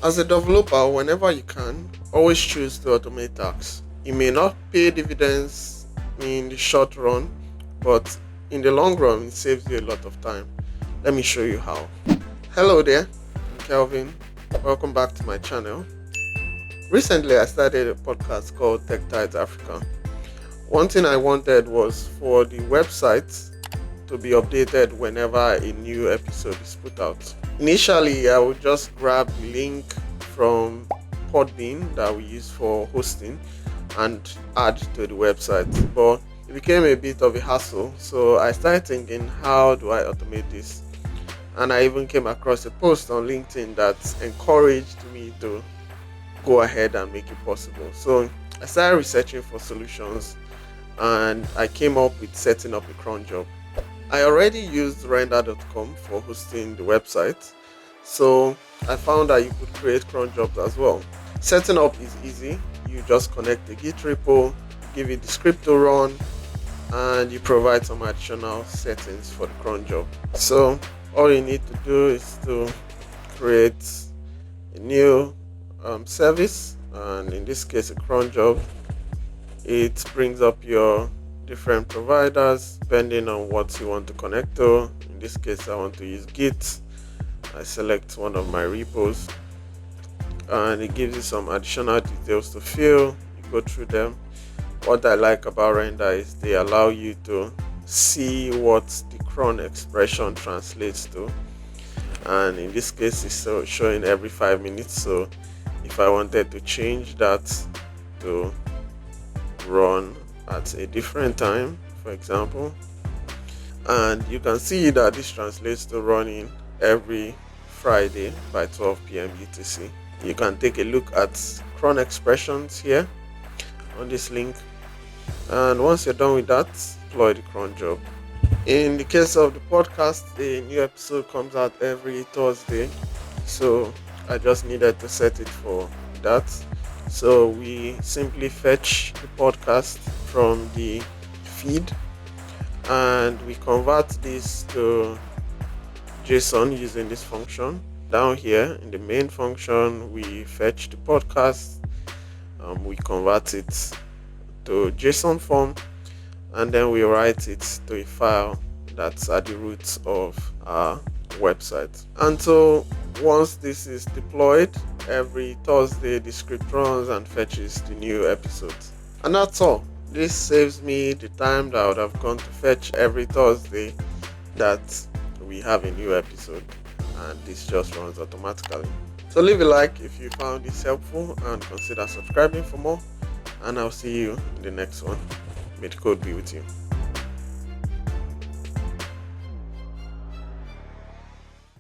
As a developer, whenever you can, always choose to automate tasks. It may not pay dividends in the short run, but in the long run, it saves you a lot of time. Let me show you how. Hello there, I'm Kelvin. Welcome back to my channel. Recently, I started a podcast called Tech Tides Africa. One thing I wanted was for the website to be updated whenever a new episode is put out. Initially, I would just grab the link from Podbean that we use for hosting and add to the website, but it became a bit of a hassle, so I started thinking, how do I automate this? And I even came across a post on LinkedIn that encouraged me to go ahead and make it possible. So I started researching for solutions and I came up with setting up a cron job. I already used render.com for hosting the website, so I found that you could create cron jobs as well. Setting up is easy. You just connect the Git repo, give it the script to run, and you provide some additional settings for the cron job. So all you need to do is to create a new service, and in this case a cron job. It brings up your different providers depending on what you want to connect to. In this case, I want to use Git. I select one of my repos and it gives you some additional details to fill. You go through them. What I like about Render is they allow you to see what the cron expression translates to, and in this case it's showing every 5 minutes. So if I wanted to change that to run at a different time, for example, and you can see that this translates to running every Friday by 12 p.m. UTC. You can take a look at cron expressions here on this link, and once you're done with that, deploy the cron job. In the case of the podcast, a new episode comes out every Thursday, so I just needed to set it for that. So we simply fetch the podcast from the feed and we convert this to JSON using this function. Down here in the main function, we fetch the podcast, we convert it to JSON form, and then we write it to a file that's at the root of our website. And so once this is deployed, every Thursday the script runs and fetches the new episodes. And that's all. This saves me the time that I would have gone to fetch every Thursday that we have a new episode, and this just runs automatically. So leave a like if you found this helpful and consider subscribing for more, and I'll see you in the next one. May the code be with you.